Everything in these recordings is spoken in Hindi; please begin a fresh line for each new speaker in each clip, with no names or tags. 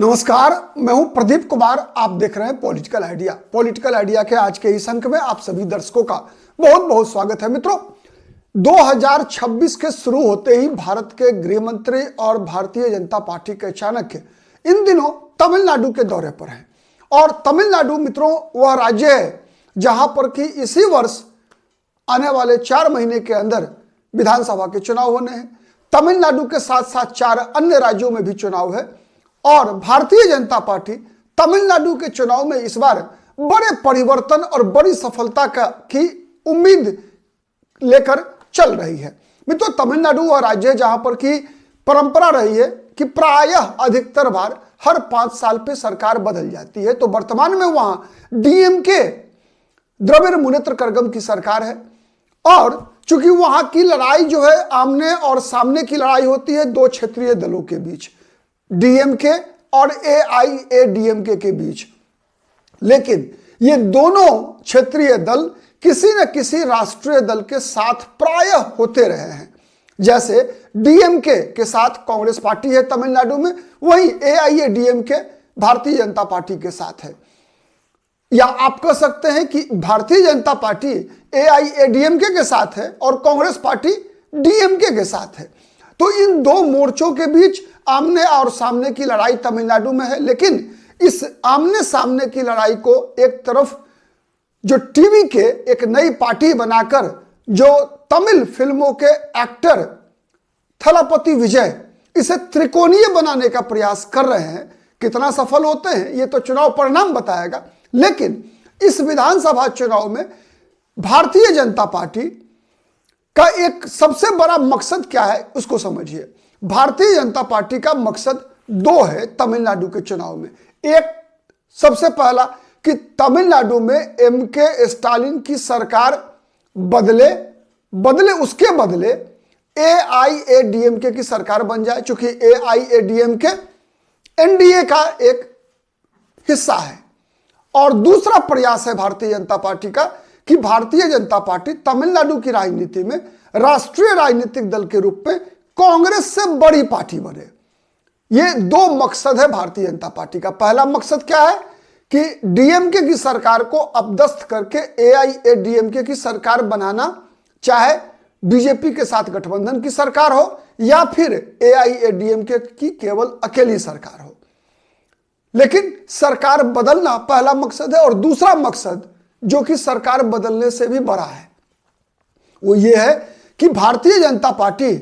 नमस्कार, मैं हूं प्रदीप कुमार। आप देख रहे हैं पॉलिटिकल आइडिया। पॉलिटिकल आइडिया के आज के इस अंक में आप सभी दर्शकों का बहुत बहुत स्वागत है। मित्रों, 2026 के शुरू होते ही भारत के गृह मंत्री और भारतीय जनता पार्टी के चाणक्य इन दिनों तमिलनाडु के दौरे पर हैं। और तमिलनाडु मित्रों वह राज्य है जहां पर कि इसी वर्ष आने वाले 4 महीने के अंदर विधानसभा के चुनाव होने हैं। तमिलनाडु के साथ साथ 4 अन्य राज्यों में भी चुनाव है और भारतीय जनता पार्टी तमिलनाडु के चुनाव में इस बार बड़े परिवर्तन और बड़ी सफलता की उम्मीद लेकर चल रही है। मित्रों, तमिलनाडु वह राज्य है जहां पर की परंपरा रही है कि प्रायः अधिकतर बार हर 5 साल पे सरकार बदल जाती है। तो वर्तमान में वहां डीएमके द्रविड़ मुनेत्र कड़गम की सरकार है और चूंकि वहां की लड़ाई जो है आमने और सामने की लड़ाई होती है 2 क्षेत्रीय दलों के बीच, डीएमके और एआईएडीएमके के बीच। लेकिन ये दोनों क्षेत्रीय दल किसी न किसी राष्ट्रीय दल के साथ प्रायः होते रहे हैं। जैसे डीएमके के साथ कांग्रेस पार्टी है तमिलनाडु में, वहीं एआईएडीएमके भारतीय जनता पार्टी के साथ है। या आप कह सकते हैं कि भारतीय जनता पार्टी एआईएडीएमके के साथ है और कांग्रेस पार्टी डीएमके के साथ है। तो इन 2 मोर्चों के बीच आमने और सामने की लड़ाई तमिलनाडु में है। लेकिन इस आमने सामने की लड़ाई को एक तरफ जो टीवी के एक नई पार्टी बनाकर जो तमिल फिल्मों के एक्टर थलापति विजय इसे त्रिकोणीय बनाने का प्रयास कर रहे हैं। कितना सफल होते हैं ये तो चुनाव परिणाम बताएगा। लेकिन इस विधानसभा चुनाव में भारतीय जनता पार्टी का एक सबसे बड़ा मकसद क्या है उसको समझिए। भारतीय जनता पार्टी का मकसद 2 है तमिलनाडु के चुनाव में। एक, सबसे पहला कि तमिलनाडु में एमके स्टालिन की सरकार बदले उसके बदले एआईएडीएमके की सरकार बन जाए, क्योंकि एआईएडीएमके एनडीए का एक हिस्सा है। और दूसरा प्रयास है भारतीय जनता पार्टी का कि भारतीय जनता पार्टी तमिलनाडु की राजनीति में राष्ट्रीय राजनीतिक दल के रूप में कांग्रेस से बड़ी पार्टी बने। ये 2 मकसद है भारतीय जनता पार्टी का। पहला मकसद क्या है कि डीएमके की सरकार को अपदस्थ करके एआईएडीएमके की सरकार बनाना, चाहे बीजेपी के साथ गठबंधन की सरकार हो या फिर एआईएडीएमके की केवल अकेली सरकार हो। लेकिन सरकार बदलना पहला मकसद है। और दूसरा मकसद जो कि सरकार बदलने से भी बड़ा है वो ये है कि भारतीय जनता पार्टी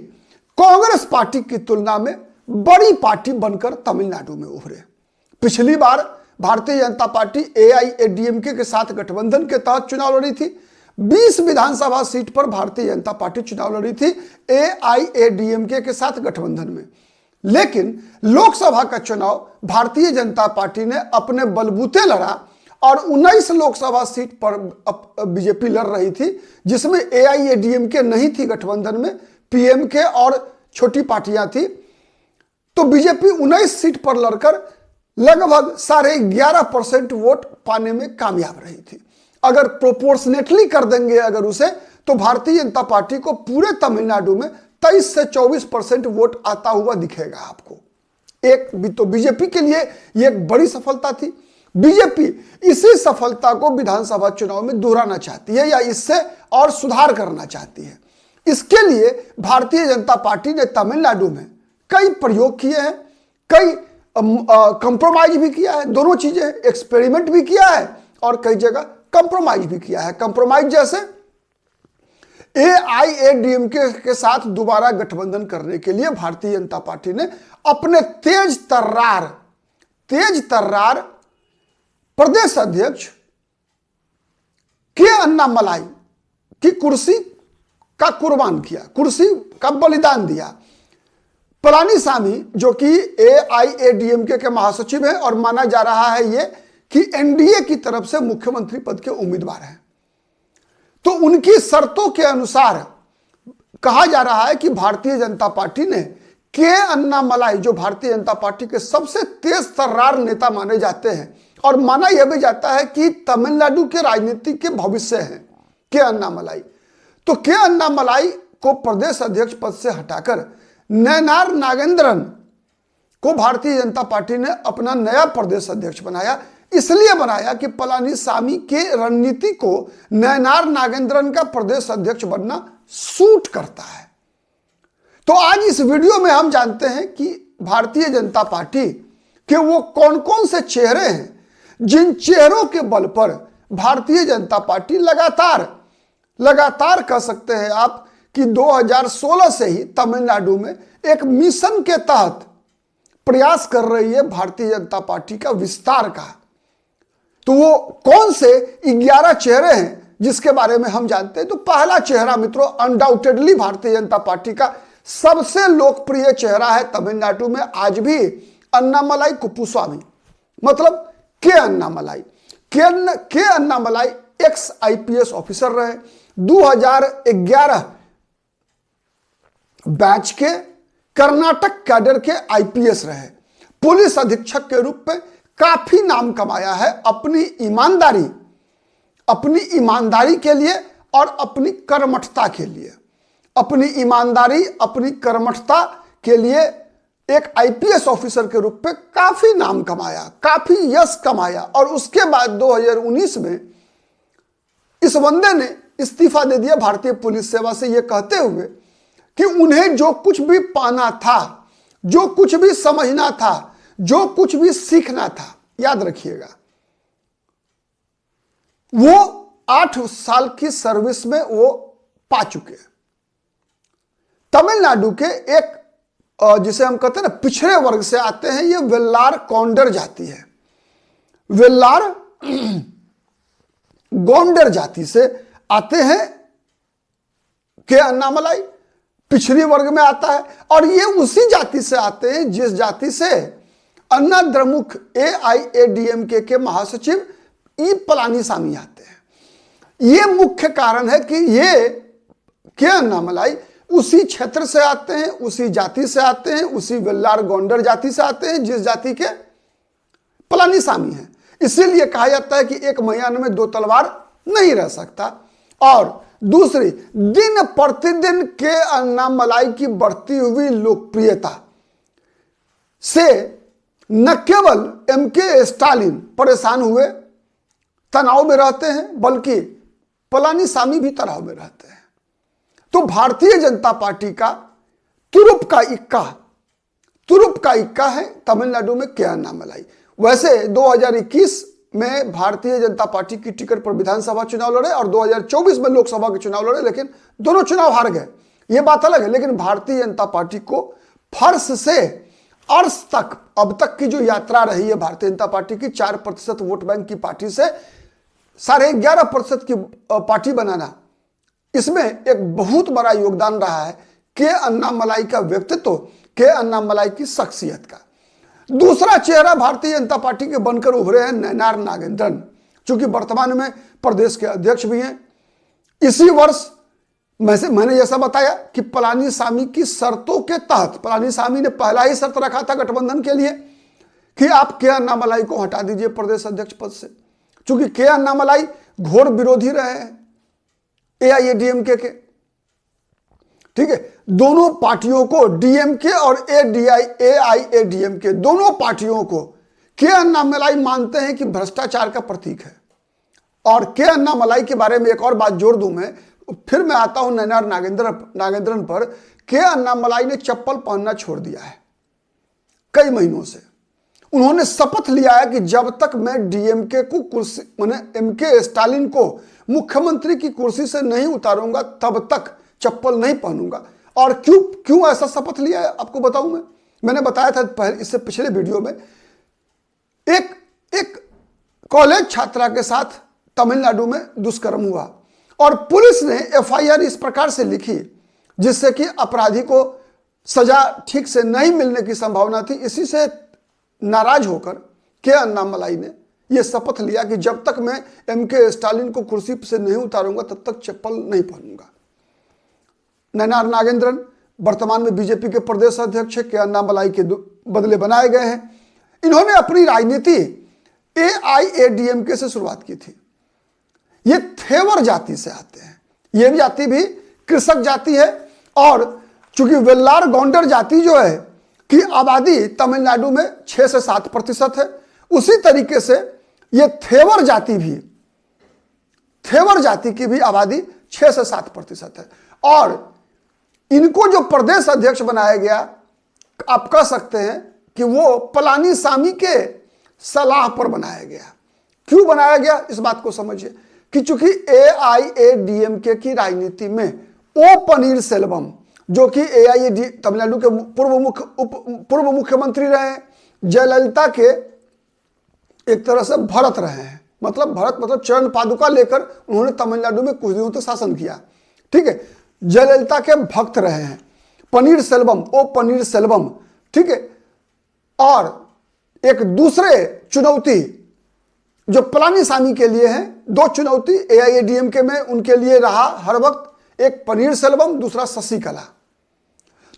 कांग्रेस पार्टी की तुलना में बड़ी पार्टी बनकर तमिलनाडु में उभरे। पिछली बार भारतीय जनता पार्टी एआईएडीएमके के साथ गठबंधन के तहत चुनाव लड़ी थी। 20 विधानसभा सीट पर भारतीय जनता पार्टी चुनाव लड़ी थी एआईएडीएमके के साथ गठबंधन में। लेकिन लोकसभा का चुनाव भारतीय जनता पार्टी ने अपने बलबूते लड़ा और 19 लोकसभा सीट पर बीजेपी लड़ रही थी, जिसमें एआईएडीएमके नहीं थी गठबंधन में, पीएमके और छोटी पार्टियां थी। तो बीजेपी 19 सीट पर लड़कर लगभग 11.5% वोट पाने में कामयाब रही थी। अगर प्रोपोर्शनेटली कर देंगे अगर उसे, तो भारतीय जनता पार्टी को पूरे तमिलनाडु में 23 से 24% वोट आता हुआ दिखेगा आपको। एक भी तो बीजेपी के लिए यह एक बड़ी सफलता थी। बीजेपी इसी सफलता को विधानसभा चुनाव में दोहराना चाहती है या इससे और सुधार करना चाहती है। इसके लिए भारतीय जनता पार्टी ने तमिलनाडु में कई प्रयोग किए हैं, कई कंप्रोमाइज भी किया है। दोनों चीजें, एक्सपेरिमेंट भी किया है और कई जगह कंप्रोमाइज भी किया है। कंप्रोमाइज जैसे एआईएडीएमके के साथ दोबारा गठबंधन करने के लिए भारतीय जनता पार्टी ने अपने तेज तर्रार प्रदेश अध्यक्ष के अन्नामलाई की कुर्सी का कुर्बान किया, कुर्सी का बलिदान दिया। पलानीसामी जो कि एआईएडीएमके के महासचिव हैं और माना जा रहा है ये कि एनडीए की तरफ से मुख्यमंत्री पद के उम्मीदवार हैं, तो उनकी शर्तों के अनुसार कहा जा रहा है कि भारतीय जनता पार्टी ने के अन्नामलाई, जो भारतीय जनता पार्टी के सबसे तेज तर्रार नेता माने जाते हैं और माना यह भी जाता है कि तमिलनाडु के राजनीति के भविष्य हैं के अन्नामलाई, तो के अन्नामलाई को प्रदेश अध्यक्ष पद से हटाकर नयनार नागेंद्रन को भारतीय जनता पार्टी ने अपना नया प्रदेश अध्यक्ष बनाया। इसलिए बनाया कि पलानीसामी के रणनीति को नयनार नागेंद्रन का प्रदेश अध्यक्ष बनना सूट करता है। तो आज इस वीडियो में हम जानते हैं कि भारतीय जनता पार्टी के वो कौन कौन से चेहरे हैं जिन चेहरों के बल पर भारतीय जनता पार्टी लगातार कह सकते हैं आप कि 2016 से ही तमिलनाडु में एक मिशन के तहत प्रयास कर रही है भारतीय जनता पार्टी का विस्तार का। तो वो कौन से 11 चेहरे हैं जिसके बारे में हम जानते हैं। तो पहला चेहरा मित्रों अनडाउटेडली भारतीय जनता पार्टी का सबसे लोकप्रिय चेहरा है तमिलनाडु में आज भी, अन्नामलाई कुप्पुस्वामी, मतलब के अन्नामलाई एक्स आईपीएस ऑफिसर रहे, 2011 बैच के कर्नाटक कैडर के आईपीएस रहे, पुलिस अधीक्षक के रूप में काफी नाम कमाया है अपनी ईमानदारी के लिए और अपनी कर्मठता के लिए। अपनी ईमानदारी, अपनी कर्मठता के लिए एक आईपीएस ऑफिसर के रूप में काफी नाम कमाया, काफी यश कमाया। और उसके बाद 2019 में इस बंदे ने इस्तीफा दे दिया भारतीय पुलिस सेवा से, यह कहते हुए कि उन्हें जो कुछ भी पाना था, जो कुछ भी समझना था, जो कुछ भी सीखना था, याद रखिएगा, वो 8 साल की सर्विस में वो पा चुके हैं। तमिलनाडु के एक जिसे हम कहते हैं ना पिछड़े वर्ग से आते हैं, ये वेल्लार गोंडर जाति है। वेल्लार गोंडर जाति से आते हैं के अन्नामलाई, पिछड़ी वर्ग में आता है। और ये उसी जाति से आते हैं जिस जाति से अन्ना द्रमुक AIADMK के महासचिव ई पलानीसामी आते हैं। ये मुख्य कारण है कि ये के अन्नामलाई उसी क्षेत्र से आते हैं, उसी जाति से आते हैं, उसी वेल्लार गोंडर जाति से आते हैं जिस जाति के पलानीसामी हैं। इसीलिए कहा जाता है कि एक मैदान में 2 तलवार नहीं रह सकता। और दूसरी, दिन प्रतिदिन के अन्नामलाई की बढ़ती हुई लोकप्रियता से न केवल MK स्टालिन परेशान हुए, तनाव में रहते हैं, बल्कि पलानीसामी भी तनाव में रहते हैं। तो भारतीय जनता पार्टी का तुरुप का इक्का है तमिलनाडु में के अन्नामलाई। वैसे 2021 में भारतीय जनता पार्टी की टिकट पर विधानसभा चुनाव लड़े और 2024 में लोकसभा के चुनाव लड़े, लेकिन दोनों चुनाव हार गए, ये बात अलग है। लेकिन भारतीय जनता पार्टी को फर्श से अर्श तक अब तक की जो यात्रा रही है भारतीय जनता पार्टी की, 4% वोट बैंक की पार्टी से 11.5% की पार्टी बनाना, इसमें एक बहुत बड़ा योगदान रहा है के अन्नामलाई का व्यक्तित्व, के अन्नामलाई की शख्सियत का। दूसरा चेहरा भारतीय जनता पार्टी के बनकर उभरे हैं नयनार नागेंद्रन, चूंकि वर्तमान में प्रदेश के अध्यक्ष भी हैं। इसी वर्ष मैंने जैसा बताया कि पलानीसामी की शर्तों के तहत, पलानीसामी ने पहला ही शर्त रखा था गठबंधन के लिए कि आप के अन्नामलाई को हटा दीजिए प्रदेश अध्यक्ष पद से, चूंकि के अन्नामलाई घोर विरोधी रहे हैं AIADMK के। ठीक है, दोनों पार्टियों को, DMK और AIADMK दोनों पार्टियों को के अन्नामलाई मानते हैं कि भ्रष्टाचार का प्रतीक है। और के अन्नामलाई के बारे में एक और बात जोड़ दूं फिर मैं आता हूं नयनार नागेंद्रन पर। के अन्नामलाई ने चप्पल पहनना छोड़ दिया है कई महीनों से। उन्होंने शपथ लिया है कि जब तक मैं DMK को कुर्सी, मैंने MK स्टालिन को मुख्यमंत्री की कुर्सी से नहीं उतारूंगा तब तक चप्पल नहीं पहनूंगा। और क्यों ऐसा शपथ लिया है आपको बताऊं मैंने बताया था पहले, इससे पिछले वीडियो में, एक कॉलेज छात्रा के साथ तमिलनाडु में दुष्कर्म हुआ और पुलिस ने FIR इस प्रकार से लिखी जिससे कि अपराधी को सजा ठीक से नहीं मिलने की संभावना थी। इसी से नाराज होकर के अन्नामलाई ने यह शपथ लिया कि जब तक मैं MK स्टालिन को कुर्सी से नहीं उतारूंगा तब तक चप्पल नहीं पहनूंगा। नयनार नागेंद्रन वर्तमान में बीजेपी के प्रदेश अध्यक्ष के अन्नामलाई के बदले बनाए गए हैं। इन्होंने अपनी राजनीति AIADMK से शुरुआत की थी। ये थेवर जाति से आते हैं, ये भी जाति भी कृषक जाति है। और चूंकि वेल्लार गोंडर जाति जो है की आबादी तमिलनाडु में 6 से 7% है। उसी तरीके से ये थेवर जाति की भी आबादी 6 से 7% है। और इनको जो प्रदेश अध्यक्ष बनाया गया, आप कह सकते हैं कि वो पलानीसामी के सलाह पर बनाया गया। क्यों बनाया गया, इस बात को समझिए कि चूंकि AIADMK की राजनीति में ओ पनीरसेल्वम, जो कि AIAD तमिलनाडु के पूर्व मुख्यमंत्री रहे हैं, जयललिता के एक तरह से भरत रहे हैं, मतलब चरण पादुका लेकर उन्होंने तमिलनाडु में कुछ दिनों तक शासन किया। ठीक है, जयललिता के भक्त रहे हैं ओ पनीरसेल्वम। ठीक है, और एक दूसरे चुनौती जो पलानीसामी के लिए है, 2 चुनौती AIADMK में उनके लिए रहा हर वक्त, एक पनीरसेल्वम, दूसरा शशिकला।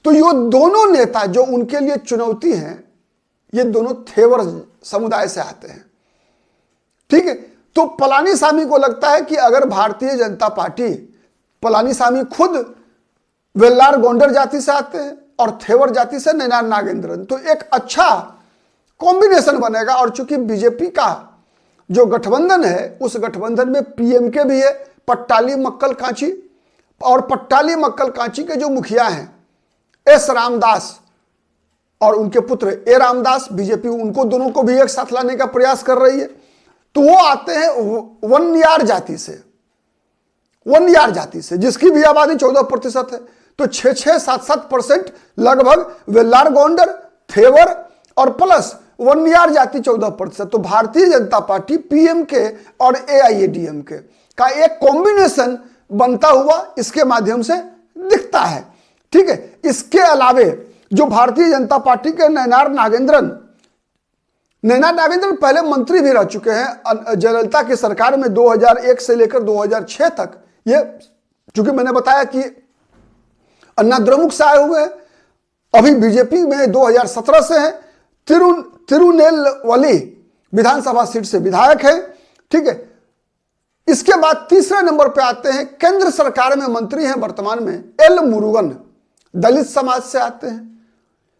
तो ये दोनों नेता जो उनके लिए चुनौती हैं, ये दोनों थेवर समुदाय से आते हैं। ठीक है, तो पलानीसामी को लगता है कि अगर भारतीय जनता पार्टी, पलानीसामी खुद वेल्लार गोंडर जाति से आते हैं और थेवर जाति से नैनार नागेंद्रन, तो एक अच्छा कॉम्बिनेशन बनेगा। और चूंकि बीजेपी का जो गठबंधन है, उस गठबंधन में PMK भी है, पट्टाली मक्कल कांची, और पट्टाली मक्कल कांची के जो मुखिया हैं S रामदास और उनके पुत्र A रामदास, बीजेपी उनको दोनों को भी एक साथ लाने का प्रयास कर रही है। तो वो आते हैं वन्यार जाति से, जिसकी भी आबादी 14% है। तो 6-7% लगभग वेल्लार गोंडर, थेवर और प्लस वन्यार जाति 14%। तो भारतीय जनता पार्टी PMK और AIADMK का एक कॉम्बिनेशन बनता हुआ इसके माध्यम से दिखता है। ठीक है, इसके अलावे जो भारतीय जनता पार्टी के नैनार नागेंद्रन पहले मंत्री भी रह चुके हैं जयललिता की सरकार में 2001 से लेकर 2006 तक। ये चूंकि मैंने बताया कि अन्ना द्रमुक से आए हुए हैं, अभी बीजेपी में 2017 से हैं, तिरुनेलवेली विधानसभा सीट से विधायक है। ठीक है, इसके बाद तीसरे नंबर पे आते हैं, केंद्र सरकार में मंत्री हैं वर्तमान में एल मुरुगन, दलित समाज से आते हैं,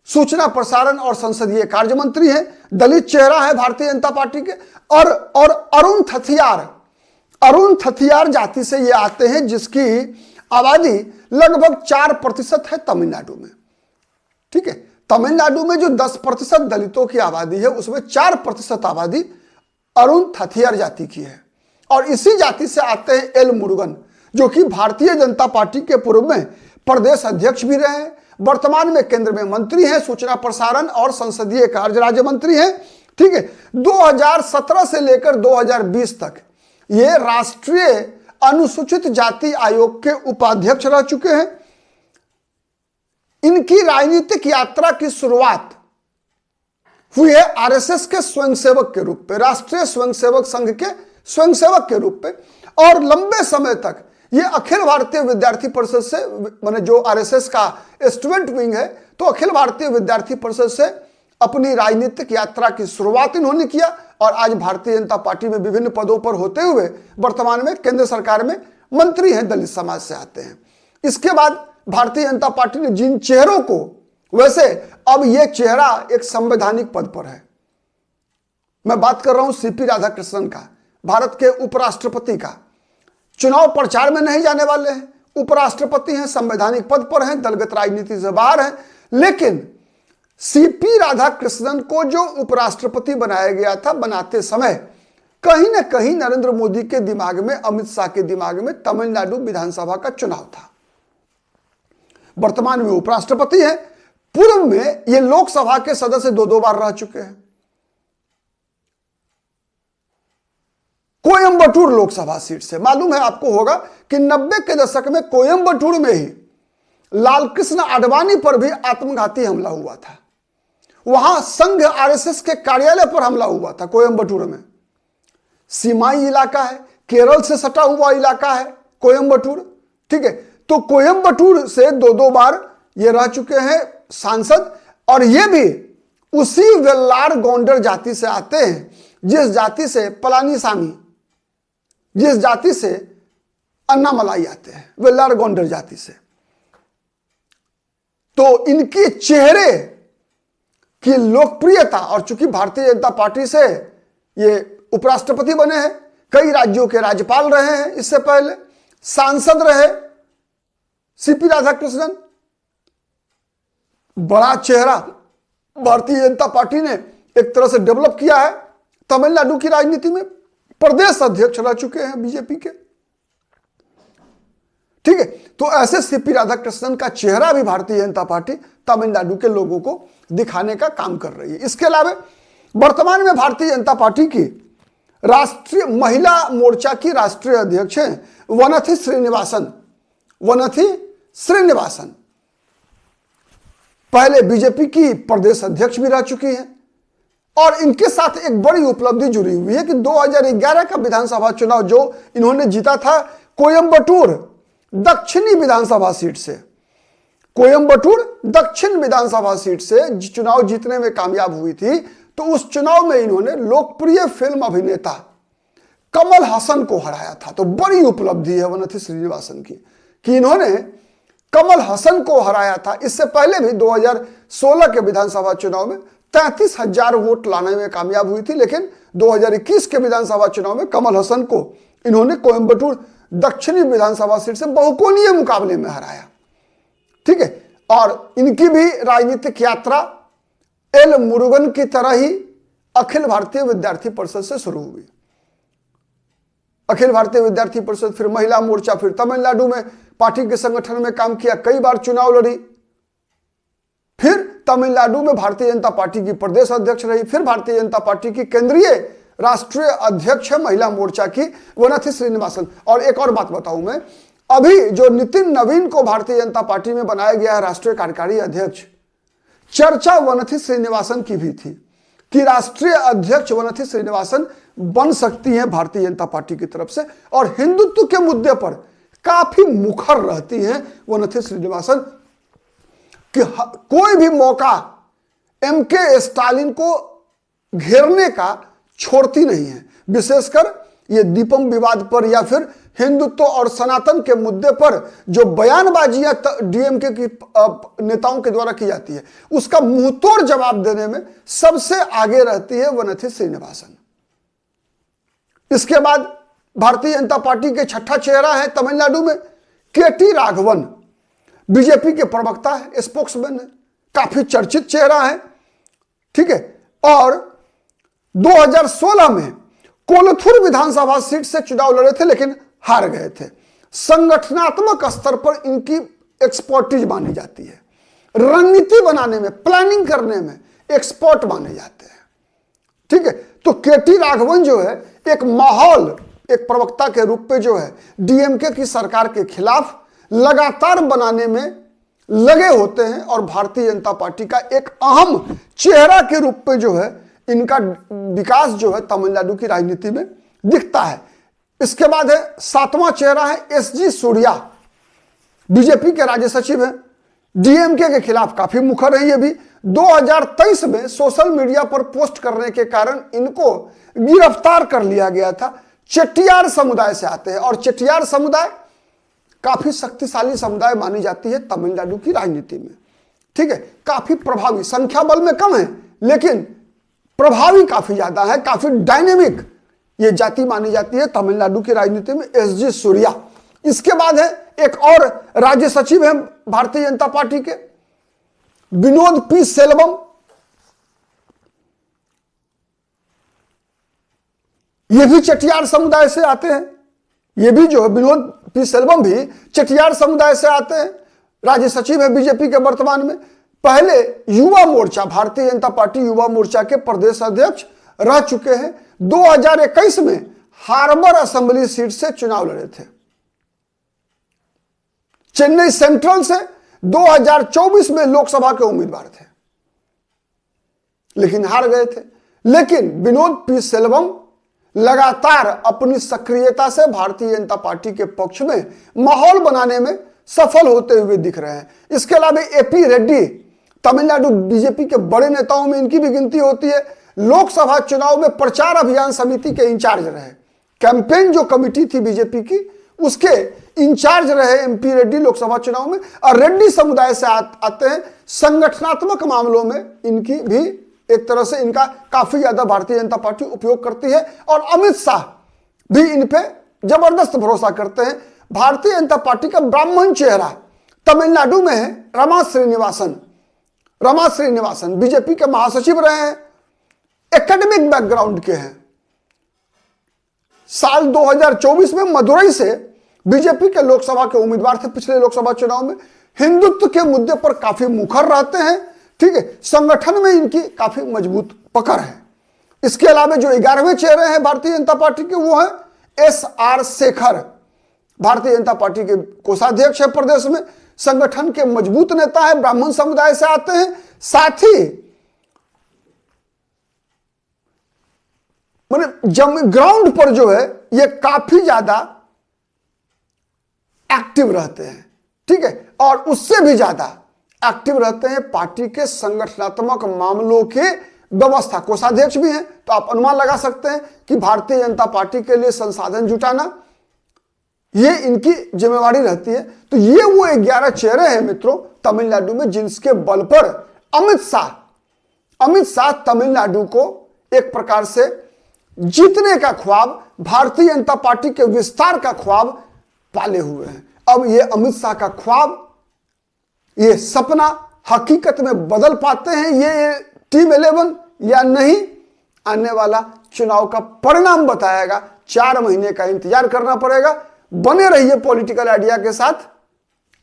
सूचना प्रसारण और संसदीय कार्य मंत्री हैं, दलित चेहरा है भारतीय जनता पार्टी के। और अरुण थथियार जाति से ये आते हैं, जिसकी आबादी लगभग 4% है तमिलनाडु में। ठीक है, तमिलनाडु में जो 10% दलितों की आबादी है, उसमें 4% आबादी अरुण थथियार जाति की है। और इसी जाति से आते हैं एल मुरुगन, जो कि भारतीय जनता पार्टी के पूर्व में प्रदेश अध्यक्ष भी रहे हैं, वर्तमान में केंद्र में मंत्री हैं, सूचना प्रसारण और संसदीय कार्य राज्य मंत्री हैं। ठीक है, 2017 से लेकर 2020 तक ये राष्ट्रीय अनुसूचित जाति आयोग के उपाध्यक्ष रह चुके हैं। इनकी राजनीतिक यात्रा की शुरुआत हुई है RSS के स्वयंसेवक के रूप में, राष्ट्रीय स्वयंसेवक संघ के स्वयंसेवक के रूप में, और लंबे समय तक ये अखिल भारतीय विद्यार्थी परिषद से, माने जो RSS का स्टूडेंट विंग है, तो अखिल भारतीय विद्यार्थी परिषद से अपनी राजनीतिक यात्रा की शुरुआत इन्होंने किया। और आज भारतीय जनता पार्टी में विभिन्न पदों पर होते हुए वर्तमान में केंद्र सरकार में मंत्री हैं, दलित समाज से आते हैं। इसके बाद भारतीय जनता पार्टी ने जिन चेहरों को, वैसे अब यह चेहरा एक संवैधानिक पद पर है, मैं बात कर रहा हूं CP राधाकृष्णन का, भारत के उपराष्ट्रपति का। चुनाव प्रचार में नहीं जाने वाले हैं, उपराष्ट्रपति हैं, संवैधानिक पद पर हैं, दलगत राजनीति से बाहर हैं। लेकिन CP राधाकृष्णन को जो उपराष्ट्रपति बनाया गया था, बनाते समय कहीं ना कहीं नरेंद्र मोदी के दिमाग में, अमित शाह के दिमाग में तमिलनाडु विधानसभा का चुनाव था। वर्तमान में उपराष्ट्रपति हैं, पूर्व में ये लोकसभा के सदस्य 2 बार रह चुके हैं। कोयंबटूर लोकसभा सीट से मालूम है आपको होगा कि 90 के दशक में कोयंबटूर में ही लालकृष्ण आडवाणी पर भी आत्मघाती हमला हुआ था। वहां संघ RSS के कार्यालय पर हमला हुआ था कोयंबटूर में। सीमाई इलाका है, केरल से सटा हुआ इलाका है कोयंबटूर। ठीक है, तो कोयंबटूर से 2 बार ये रह चुके हैं सांसद, और ये भी उसी वेल्लार गोंडर जाति से आते हैं, जिस जाति से पलानीसामी, जिस जाति से अन्नामलाई आते हैं, वेल्लार गोंडर जाति से। तो इनके चेहरे की लोकप्रियता, और चूंकि भारतीय जनता पार्टी से ये उपराष्ट्रपति बने हैं, कई राज्यों के राज्यपाल रहे हैं, इससे पहले सांसद रहे सीपी राधाकृष्णन, बड़ा चेहरा भारतीय जनता पार्टी ने एक तरह से डेवलप किया है तमिलनाडु की राजनीति में, प्रदेश अध्यक्ष रह चुके हैं बीजेपी के। ठीक है, तो ऐसे सीपी राधाकृष्णन का चेहरा भी भारतीय जनता पार्टी तमिलनाडु के लोगों को दिखाने का काम कर रही है। इसके अलावा वर्तमान में भारतीय जनता पार्टी की राष्ट्रीय महिला मोर्चा की राष्ट्रीय अध्यक्ष हैं वनथी श्रीनिवासन, पहले बीजेपी की प्रदेश अध्यक्ष भी रह चुकी हैं, और इनके साथ एक बड़ी उपलब्धि जुड़ी हुई है कि 2011 का विधानसभा चुनाव जो इन्होंने जीता था कोयंबटूर दक्षिणी विधानसभा सीट से, कोयंबटूर दक्षिण विधानसभा सीट से चुनाव जीतने में कामयाब हुई थी। तो उस चुनाव में इन्होंने लोकप्रिय फिल्म अभिनेता कमल हसन को हराया था। तो बड़ी उपलब्धि है वनथी श्रीनिवासन की कि इन्होंने कमल हसन को हराया था। इससे पहले भी 2016 के विधानसभा चुनाव में 33,000 वोट लाने में कामयाब हुई थी, लेकिन 2021 के विधानसभा चुनाव में कमल हसन को इन्होंने कोयंबटूर दक्षिणी विधानसभा सीट से बहुकोणीय मुकाबले में हराया। ठीक है, और इनकी भी राजनीतिक यात्रा एल मुरुगन की तरह ही अखिल भारतीय विद्यार्थी परिषद से शुरू हुई। अखिल भारतीय विद्यार्थी परिषद, फिर महिला मोर्चा, फिर तमिलनाडु में पार्टी के संगठन में काम किया, कई बार चुनाव लड़ी, फिर तमिलनाडु में भारतीय जनता पार्टी की प्रदेश अध्यक्ष रही, फिर भारतीय जनता पार्टी की केंद्रीय राष्ट्रीय अध्यक्ष है महिला मोर्चा की वनथी श्रीनिवासन। और एक और बात बताऊं मैं, अभी जो नितिन नवीन को भारतीय जनता पार्टी में बनाया गया है राष्ट्रीय कार्यकारी अध्यक्ष, चर्चा वनथी श्रीनिवासन की भी थी कि राष्ट्रीय अध्यक्ष वनथी श्रीनिवासन बन सकती हैं भारतीय जनता पार्टी की तरफ से, और हिंदुत्व के मुद्दे पर काफी मुखर रहती हैं वनथी श्रीनिवासन कि कोई भी मौका एमके स्टालिन को घेरने का छोड़ती नहीं है। विशेषकर ये दीपम विवाद पर या फिर हिंदुत्व और सनातन के मुद्दे पर जो बयानबाजियां डीएमके की नेताओं के द्वारा की जाती है, उसका मुंहतोड़ जवाब देने में सबसे आगे रहती है वनथी श्रीनिवासन। इसके बाद भारतीय जनता पार्टी के छठा चेहरा है तमिलनाडु में केटी राघवन, बीजेपी के प्रवक्ता है, स्पोक्समैन है, काफी चर्चित चेहरा है। ठीक है, और 2016 में कोलथुर विधानसभा सीट से चुनाव लड़े थे, लेकिन हार गए थे। संगठनात्मक स्तर पर इनकी एक्सपर्टीज मानी जाती है, रणनीति बनाने में, प्लानिंग करने में एक्सपर्ट माने जाते हैं। ठीक है, तो केटी राघवन जो है एक माहौल, एक प्रवक्ता के रूप में जो है डीएमके की सरकार के खिलाफ लगातार बनाने में लगे होते हैं, और भारतीय जनता पार्टी का एक अहम चेहरा के रूप में जो है इनका विकास जो है तमिलनाडु की राजनीति में दिखता है। इसके बाद है सातवां चेहरा है एसजी सूर्या, बीजेपी के राज्य सचिव हैं, डीएमके के खिलाफ काफी मुखर है। ये भी 2023 में सोशल मीडिया पर पोस्ट करने के कारण इनको गिरफ्तार कर लिया गया था। चेट्टियार समुदाय से आते हैं, और चेट्टियार समुदाय काफी शक्तिशाली समुदाय मानी जाती है तमिलनाडु की राजनीति में। ठीक है, काफी प्रभावी, संख्या बल में कम है लेकिन प्रभावी काफी ज्यादा है, काफी डायनेमिक ये जाति मानी जाती है तमिलनाडु की राजनीति में, एसजी सूर्या। इसके बाद है एक और राज्य सचिव है भारतीय जनता पार्टी के, विनोद पी सेल्वम। ये भी चेट्टियार समुदाय से आते हैं, ये भी जो है विनोद पी सेल्वम भी चेट्टियार समुदाय से आते हैं, राज्य सचिव है बीजेपी के वर्तमान में। पहले युवा मोर्चा, भारतीय जनता पार्टी युवा मोर्चा के प्रदेश अध्यक्ष रह चुके हैं। 2021 में हार्बर असेंबली सीट से चुनाव लड़े थे, चेन्नई सेंट्रल से 2024 में लोकसभा के उम्मीदवार थे, लेकिन हार गए थे। लेकिन विनोद पी सेल्वम लगातार अपनी सक्रियता से भारतीय जनता पार्टी के पक्ष में माहौल बनाने में सफल होते हुए दिख रहे हैं। इसके अलावा एपी रेड्डी, तमिलनाडु बीजेपी के बड़े नेताओं में इनकी भी गिनती होती है। लोकसभा चुनाव में प्रचार अभियान समिति के इंचार्ज रहे, कैंपेन जो कमिटी थी बीजेपी की उसके इंचार्ज रहे एमपी रेड्डी लोकसभा चुनाव में, और रेड्डी समुदाय से आते हैं। संगठनात्मक मामलों में इनकी भी एक तरह से इनका काफी ज्यादा भारतीय जनता पार्टी उपयोग करती है, और अमित शाह भी इन पे जबरदस्त भरोसा करते हैं। भारतीय जनता पार्टी का ब्राह्मण चेहरा तमिलनाडु में है रमा श्रीनिवासन बीजेपी के महासचिव रहे हैं, एकेडमिक बैकग्राउंड के हैं। साल 2024 में मदुरई से बीजेपी के लोकसभा के उम्मीदवार थे। पिछले लोकसभा चुनाव में हिंदुत्व के मुद्दे पर काफी मुखर रहते हैं, ठीक है। संगठन में इनकी काफी मजबूत पकड़ है। इसके अलावा जो 11वें चेहरे हैं भारतीय जनता पार्टी के, वो है SR शेखर, भारतीय जनता पार्टी के कोषाध्यक्ष है प्रदेश में, संगठन के मजबूत नेता है, ब्राह्मण समुदाय से आते हैं। साथ ही ग्राउंड पर जो है ये काफी ज्यादा एक्टिव रहते हैं, ठीक है, और उससे भी ज्यादा एक्टिव रहते हैं पार्टी के संगठनात्मक मामलों के व्यवस्था। कोषाध्यक्ष भी हैं, तो आप अनुमान लगा सकते हैं कि भारतीय जनता पार्टी के लिए संसाधन जुटाना ये इनकी जिम्मेवारी रहती है। तो ये वो 11 चेहरे हैं मित्रों तमिलनाडु में, जिनके बल पर अमित शाह तमिलनाडु को एक प्रकार से जीतने का ख्वाब, भारतीय जनता पार्टी के विस्तार का ख्वाब पाले हुए हैं। अब ये अमित शाह का ख्वाब, ये सपना हकीकत में बदल पाते हैं ये टीम 11 या नहीं, आने वाला चुनाव का परिणाम बताएगा। 4 महीने का इंतजार करना पड़ेगा। बने रहिए पॉलिटिकल आइडिया के साथ।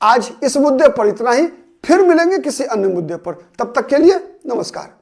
आज इस मुद्दे पर इतना ही, फिर मिलेंगे किसी अन्य मुद्दे पर। तब तक के लिए नमस्कार।